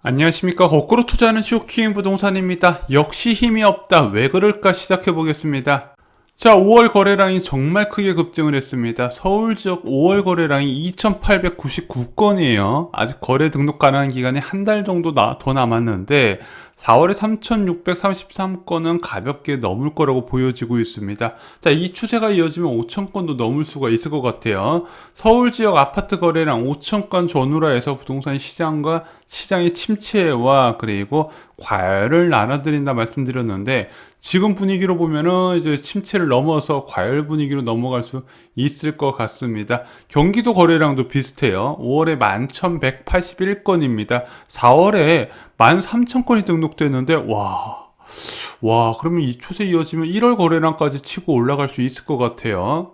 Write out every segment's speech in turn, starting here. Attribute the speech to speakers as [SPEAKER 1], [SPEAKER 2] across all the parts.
[SPEAKER 1] 안녕하십니까. 거꾸로 투자하는 쇼킹 부동산입니다. 역시 힘이 없다. 왜 그럴까 시작해 보겠습니다. 자, 5월 거래량이 정말 크게 급증을 했습니다. 서울 지역 5월 거래량이 2,899건이에요. 아직 거래 등록 가능한 기간이 한 달 정도 더 남았는데 4월에 3,633건은 가볍게 넘을 거라고 보여지고 있습니다. 자, 이 추세가 이어지면 5,000건도 넘을 수가 있을 것 같아요. 서울 지역 아파트 거래량 5,000건 전후라 해서 부동산 시장과 시장의 침체와 그리고 과열을 나눠드린다 말씀드렸는데, 지금 분위기로 보면은 이제 침체를 넘어서 과열 분위기로 넘어갈 수 있을 것 같습니다. 경기도 거래량도 비슷해요. 5월에 11,181건입니다. 4월에 13,000건이 등록됐는데, 그러면 이 추세 이어지면 1월 거래량까지 치고 올라갈 수 있을 것 같아요.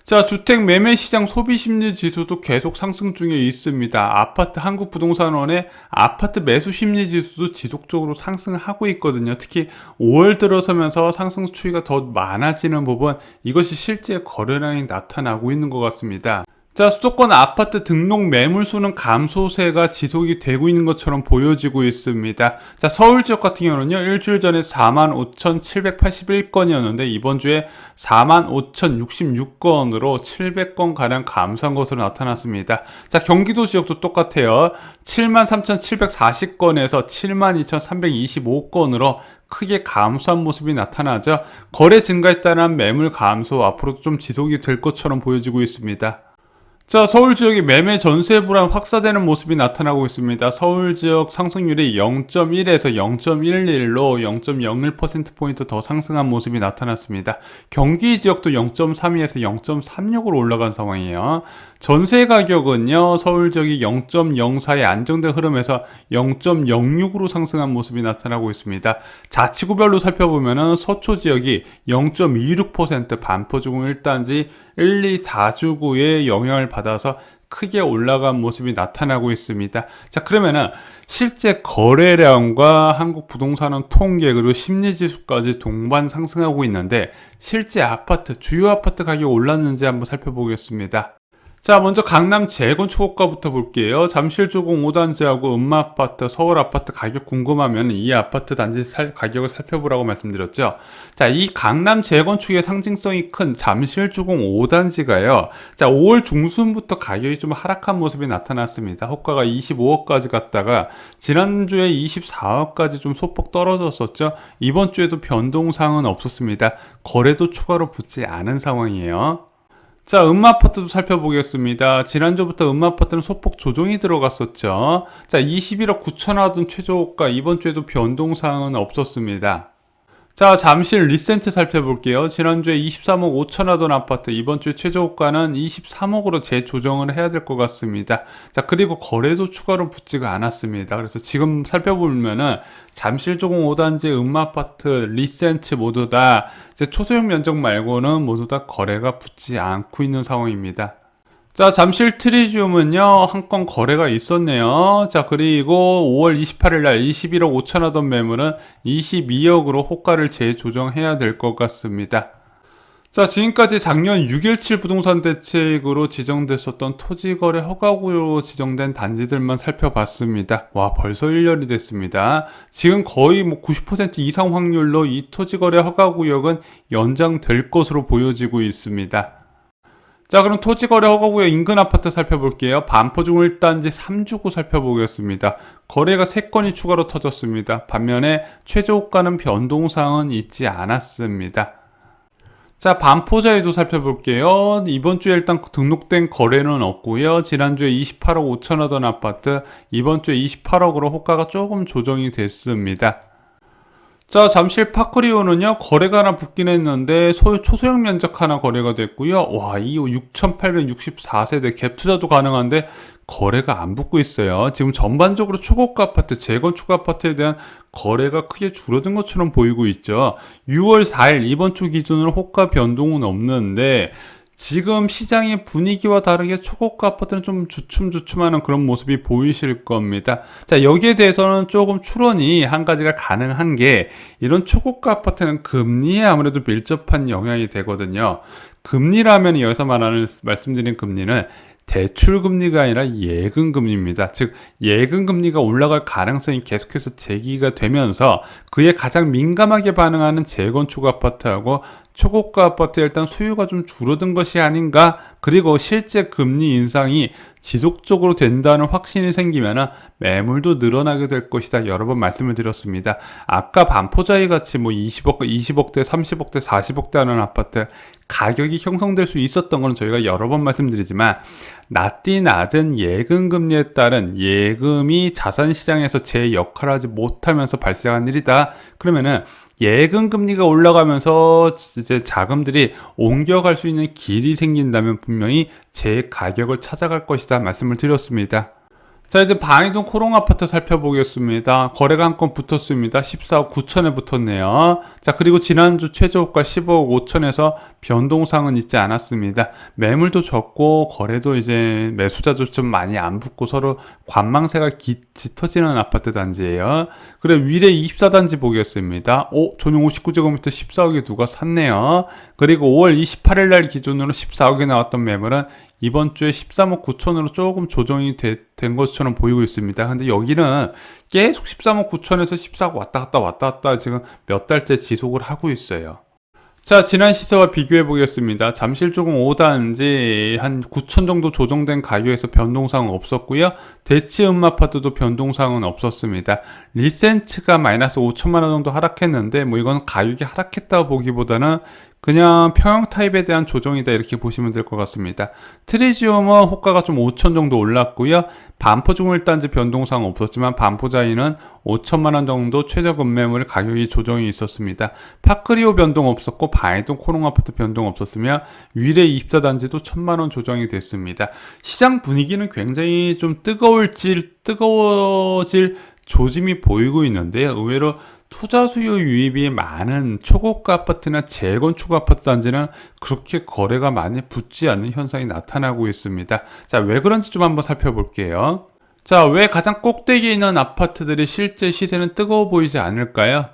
[SPEAKER 1] 자, 주택 매매 시장 소비 심리 지수도 계속 상승 중에 있습니다. 한국부동산원의 아파트 매수 심리 지수도 지속적으로 상승하고 있거든요. 특히 5월 들어서면서 상승 추이가 더 많아지는 부분, 이것이 실제 거래량이 나타나고 있는 것 같습니다. 자, 수도권 아파트 등록 매물 수는 감소세가 지속이 되고 있는 것처럼 보여지고 있습니다. 자, 서울 지역 같은 경우는요, 일주일 전에 45,781건이었는데 이번 주에 45,066건으로 700건 가량 감소한 것으로 나타났습니다. 자, 경기도 지역도 똑같아요. 73,740건에서 72,325건으로 크게 감소한 모습이 나타나죠. 거래 증가에 따른 매물 감소 앞으로도 좀 지속이 될 것처럼 보여지고 있습니다. 자, 서울 지역의 매매 전세 불안 확산되는 모습이 나타나고 있습니다. 서울 지역 상승률이 0.1에서 0.11로 0.01%포인트 더 상승한 모습이 나타났습니다. 경기 지역도 0.32에서 0.36으로 올라간 상황이에요. 전세 가격은요, 서울 지역이 0.04의 안정된 흐름에서 0.06으로 상승한 모습이 나타나고 있습니다. 자치구별로 살펴보면은 서초 지역이 0.26%, 반포주공 1단지 1, 2, 4주구의 영향을 받아서 크게 올라간 모습이 나타나고 있습니다. 자, 그러면은 실제 거래량과 한국부동산원 통계 그리고 심리지수까지 동반 상승하고 있는데, 실제 주요 아파트 가격이 올랐는지 한번 살펴보겠습니다. 자, 먼저 강남 재건축 호가부터 볼게요. 잠실조공 5단지하고 음마아파트, 서울아파트 가격 궁금하면 이 아파트 단지 가격을 살펴보라고 말씀드렸죠. 자, 이 강남 재건축의 상징성이 큰 잠실조공 5단지가요. 자, 5월 중순부터 가격이 좀 하락한 모습이 나타났습니다. 호가가 25억까지 갔다가 지난주에 24억까지 좀 소폭 떨어졌었죠. 이번 주에도 변동사항은 없었습니다. 거래도 추가로 붙지 않은 상황이에요. 자, 음마아파트도 살펴보겠습니다. 지난주부터 음마아파트는 소폭 조정이 들어갔었죠. 자, 21억 9천 하던 최저호가 이번 주에도 변동사항은 없었습니다. 자, 잠실 리센트 살펴볼게요. 지난주에 23억 5천 하던 아파트 이번 주에 최저호가는 23억으로 재조정을 해야 될 것 같습니다. 자, 그리고 거래도 추가로 붙지가 않았습니다. 그래서 지금 살펴보면은 잠실조공 5단지, 음마아파트, 리센트 모두 다 이제 초소형 면적 말고는 모두 다 거래가 붙지 않고 있는 상황입니다. 자, 잠실 트리지움은요, 한 건 거래가 있었네요. 자, 그리고 5월 28일 날 21억 5천 하던 매물은 22억으로 호가를 재조정해야 될 것 같습니다. 자, 지금까지 작년 6.17 부동산 대책으로 지정됐었던 토지거래 허가구역으로 지정된 단지들만 살펴봤습니다. 벌써 1년이 됐습니다. 지금 거의 90% 이상 확률로 이 토지거래 허가구역은 연장될 것으로 보여지고 있습니다. 자, 그럼 토지거래 허가구역 인근 아파트 살펴볼게요. 반포중 1단지 3주구 살펴보겠습니다. 거래가 3건이 추가로 터졌습니다. 반면에 최저호가는 변동사항은 있지 않았습니다. 자, 반포자에도 살펴볼게요. 이번 주에 일단 등록된 거래는 없고요. 지난주에 28억 5천 하던 아파트 이번 주에 28억으로 호가가 조금 조정이 됐습니다. 자, 잠실 파크리오는요, 거래가 하나 붙긴 했는데 초소형 면적 하나 거래가 됐고요. 이 6,864세대 갭 투자도 가능한데 거래가 안 붙고 있어요. 지금 전반적으로 초고가 아파트, 재건축 아파트에 대한 거래가 크게 줄어든 것처럼 보이고 있죠. 6월 4일 이번 주 기준으로 호가 변동은 없는데, 지금 시장의 분위기와 다르게 초고가 아파트는 좀 주춤주춤하는 그런 모습이 보이실 겁니다. 자, 여기에 대해서는 조금 추론이 한 가지가 가능한 게, 이런 초고가 아파트는 금리에 아무래도 밀접한 영향이 되거든요. 금리라면 여기서 말씀드린 금리는 대출 금리가 아니라 예금 금리입니다. 즉 예금 금리가 올라갈 가능성이 계속해서 제기가 되면서 그에 가장 민감하게 반응하는 재건축 아파트하고 초고가 아파트에 일단 수요가 좀 줄어든 것이 아닌가. 그리고 실제 금리 인상이 지속적으로 된다는 확신이 생기면 매물도 늘어나게 될 것이다. 여러 번 말씀을 드렸습니다. 아까 반포자이 같이 뭐 20억대, 30억대, 40억대 하는 아파트 가격이 형성될 수 있었던 건 저희가 여러 번 말씀드리지만 낮디 낮은 예금 금리에 따른 예금이 자산 시장에서 제 역할을 하지 못하면서 발생한 일이다. 그러면은 예금 금리가 올라가면서 이제 자금들이 옮겨갈 수 있는 길이 생긴다면 분명히 제 가격을 찾아갈 것이다 말씀을 드렸습니다. 자, 이제 방이동 코롱 아파트 살펴보겠습니다. 거래가 한 건 붙었습니다. 14억 9천에 붙었네요. 자, 그리고 지난주 최저호가 15억 5천에서 변동사항은 있지 않았습니다. 매물도 적고 거래도 이제 매수자도 좀 많이 안 붙고 서로 관망세가 짙어지는 아파트 단지예요. 그래 위례 24단지 보겠습니다. 전용 59제곱미터 14억에 누가 샀네요. 그리고 5월 28일 날 기준으로 14억에 나왔던 매물은 이번 주에 13억 9천으로 조금 조정이 된 것처럼 보이고 있습니다. 근데 여기는 계속 13억 9천에서 14억 왔다 갔다 지금 몇 달째 지속을 하고 있어요. 자, 지난 시세와 비교해 보겠습니다. 잠실조금 5단지 한 9천 정도 조정된 가격에서 변동사항은 없었고요. 대치 음마아파트도 변동사항은 없었습니다. 리센츠가 마이너스 5천만 원 정도 하락했는데 뭐 이건 가격이 하락했다고 보기보다는 그냥 평형 타입에 대한 조정이다 이렇게 보시면 될 것 같습니다. 트리지움은 호가가 좀 5천 정도 올랐고요. 반포 중일단지 변동사항 없었지만 반포자이는 5천만 원 정도 최저 금매물 가격이 조정이 있었습니다. 파크리오 변동 없었고 방이동 코롱 아파트 변동 없었으며 위례 24단지도 1,000만 원 조정이 됐습니다. 시장 분위기는 굉장히 좀 뜨거워질 조짐이 보이고 있는데요. 의외로 투자 수요 유입이 많은 초고가 아파트나 재건축 아파트 단지는 그렇게 거래가 많이 붙지 않는 현상이 나타나고 있습니다. 자, 왜 그런지 좀 한번 살펴볼게요. 자, 왜 가장 꼭대기에 있는 아파트들이 실제 시세는 뜨거워 보이지 않을까요?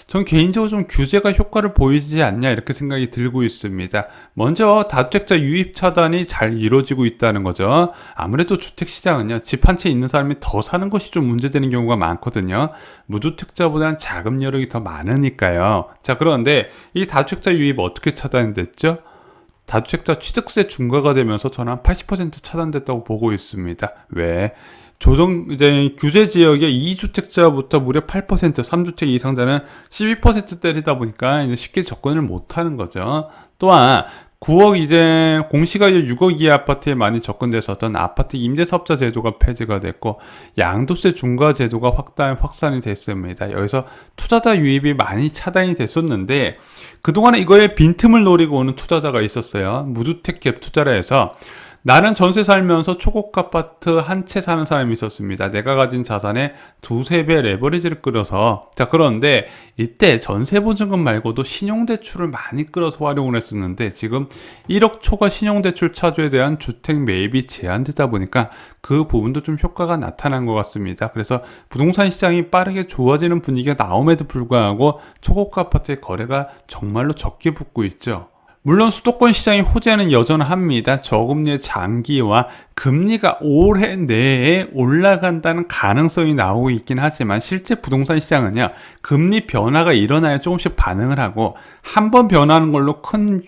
[SPEAKER 1] 전 개인적으로 좀 규제가 효과를 보이지 않냐 이렇게 생각이 들고 있습니다. 먼저 다주택자 유입 차단이 잘 이루어지고 있다는 거죠. 아무래도 주택시장은요, 집 한 채 있는 사람이 더 사는 것이 좀 문제되는 경우가 많거든요. 무주택자보다는 자금 여력이 더 많으니까요. 자, 그런데 이 다주택자 유입 어떻게 차단됐죠? 다주택자 취득세 중과가 되면서 저는 한 80% 차단됐다고 보고 있습니다. 왜? 이제 규제 지역의 2주택자부터 무려 8%, 3주택 이상자는 12% 때리다 보니까 이제 쉽게 접근을 못 하는 거죠. 또한 9억 이제 공시가격 6억 이하 아파트에 많이 접근됐었던 아파트 임대사업자 제도가 폐지가 됐고 양도세 중과 제도가 확산이 됐습니다. 여기서 투자자 유입이 많이 차단이 됐었는데 그동안에 이거에 빈틈을 노리고 오는 투자자가 있었어요. 무주택 갭 투자라 해서 나는 전세 살면서 초고가 아파트 한 채 사는 사람이 있었습니다. 내가 가진 자산의 2~3배 레버리지를 끌어서. 자, 그런데 이때 전세 보증금 말고도 신용대출을 많이 끌어서 활용을 했었는데 지금 1억 초과 신용대출 차주에 대한 주택 매입이 제한되다 보니까 그 부분도 좀 효과가 나타난 것 같습니다. 그래서 부동산 시장이 빠르게 좋아지는 분위기가 나옴에도 불구하고 초고가 아파트의 거래가 정말로 적게 붙고 있죠. 물론 수도권 시장의 호재는 여전합니다. 저금리의 장기와 금리가 올해 내에 올라간다는 가능성이 나오고 있긴 하지만 실제 부동산 시장은요, 금리 변화가 일어나야 조금씩 반응을 하고 한 번 변하는 걸로 큰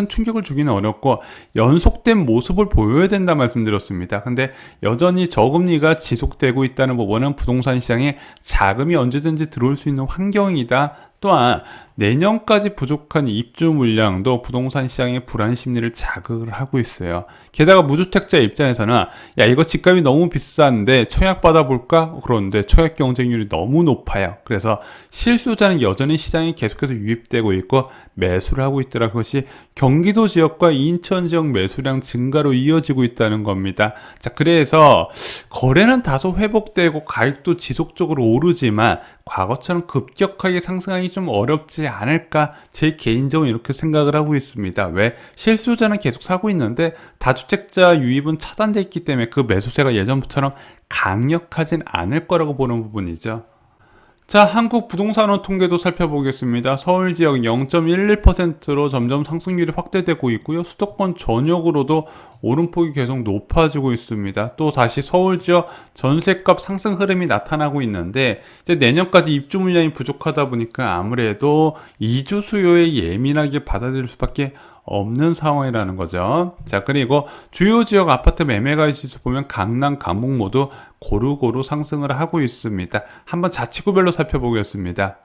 [SPEAKER 1] 충격을 주기는 어렵고 연속된 모습을 보여야 된다 말씀드렸습니다. 근데 여전히 저금리가 지속되고 있다는 부분은 부동산 시장에 자금이 언제든지 들어올 수 있는 환경이다. 또한 내년까지 부족한 입주 물량도 부동산 시장의 불안 심리를 자극을 하고 있어요. 게다가 무주택자 입장에서는 야, 이거 집값이 너무 비싼데 청약 받아볼까? 그런데 청약 경쟁률이 너무 높아요. 그래서 실수요자는 여전히 시장에 계속해서 유입되고 있고 매수를 하고 있더라. 그것이 경기도 지역과 인천 지역 매수량 증가로 이어지고 있다는 겁니다. 자, 그래서 거래는 다소 회복되고 가격도 지속적으로 오르지만 과거처럼 급격하게 상승하기 좀 어렵지 않을까, 제 개인적으로 이렇게 생각을 하고 있습니다. 왜? 실수요자는 계속 사고 있는데 다주택자 유입은 차단되어 있기 때문에 그 매수세가 예전처럼 강력하진 않을 거라고 보는 부분이죠. 자, 한국 부동산원 통계도 살펴보겠습니다. 서울 지역 0.11%로 점점 상승률이 확대되고 있고요. 수도권 전역으로도 오름폭이 계속 높아지고 있습니다. 또 다시 서울 지역 전셋값 상승 흐름이 나타나고 있는데, 이제 내년까지 입주 물량이 부족하다 보니까 아무래도 이주 수요에 예민하게 받아들일 수밖에 없는 상황이라는 거죠. 자, 그리고 주요 지역 아파트 매매가액 지수 보면 강남, 강북 모두 고루고루 상승을 하고 있습니다. 한번 자치구별로 살펴보겠습니다.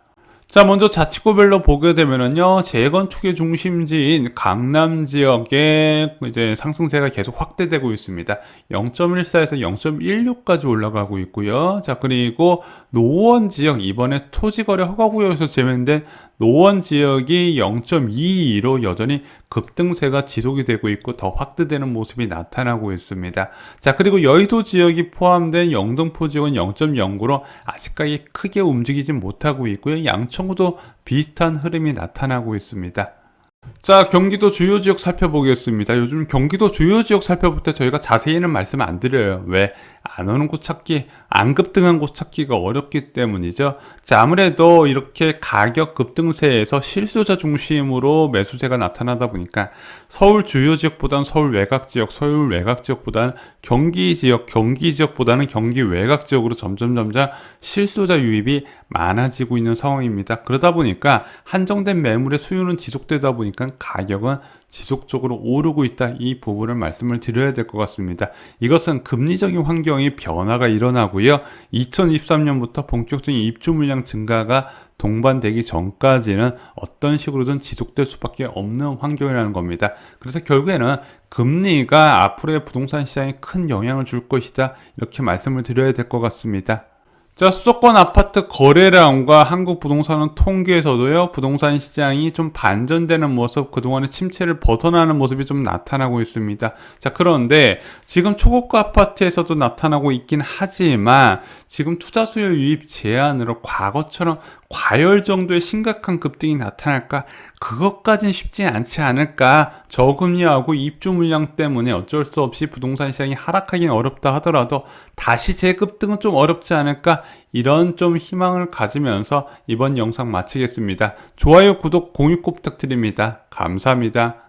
[SPEAKER 1] 자, 먼저 자치구별로 보게 되면은요, 재건축의 중심지인 강남 지역에 이제 상승세가 계속 확대되고 있습니다. 0.14에서 0.16까지 올라가고 있고요. 자, 그리고 노원 지역, 이번에 토지거래 허가구역에서 제외된 노원 지역이 0.22로 여전히 급등세가 지속이 되고 있고 더 확대되는 모습이 나타나고 있습니다. 자, 그리고 여의도 지역이 포함된 영등포 지역은 0.09로 아직까지 크게 움직이지 못하고 있고요. 양천구도 비슷한 흐름이 나타나고 있습니다. 자, 경기도 주요 지역 살펴보겠습니다. 요즘 경기도 주요 지역 살펴볼 때 저희가 자세히는 말씀 안 드려요. 왜? 안 오는 곳 찾기, 안 급등한 곳 찾기가 어렵기 때문이죠. 자, 아무래도 이렇게 가격 급등세에서 실수요자 중심으로 매수세가 나타나다 보니까 서울 주요 지역보다는 서울 외곽 지역, 서울 외곽 지역보다는 경기 지역, 경기 지역보다는 경기 외곽 지역으로 점점 실수요자 유입이 많아지고 있는 상황입니다. 그러다 보니까 한정된 매물의 수요는 지속되다 보니까 가격은 지속적으로 오르고 있다. 이 부분을 말씀을 드려야 될 것 같습니다. 이것은 금리적인 환경의 변화가 일어나고요. 2023년부터 본격적인 입주 물량 증가가 동반되기 전까지는 어떤 식으로든 지속될 수밖에 없는 환경이라는 겁니다. 그래서 결국에는 금리가 앞으로의 부동산 시장에 큰 영향을 줄 것이다. 이렇게 말씀을 드려야 될 것 같습니다. 자, 수도권 아파트 거래량과 한국 부동산원 통계에서도요, 부동산 시장이 좀 반전되는 모습, 그동안의 침체를 벗어나는 모습이 좀 나타나고 있습니다. 자, 그런데 지금 초고가 아파트에서도 나타나고 있긴 하지만 지금 투자 수요 유입 제한으로 과거처럼 과열 정도의 심각한 급등이 나타날까? 그것까진 쉽지 않지 않을까? 저금리하고 입주 물량 때문에 어쩔 수 없이 부동산 시장이 하락하기는 어렵다 하더라도 다시 재급등은 좀 어렵지 않을까? 이런 좀 희망을 가지면서 이번 영상 마치겠습니다. 좋아요, 구독, 공유 꼭 부탁드립니다. 감사합니다.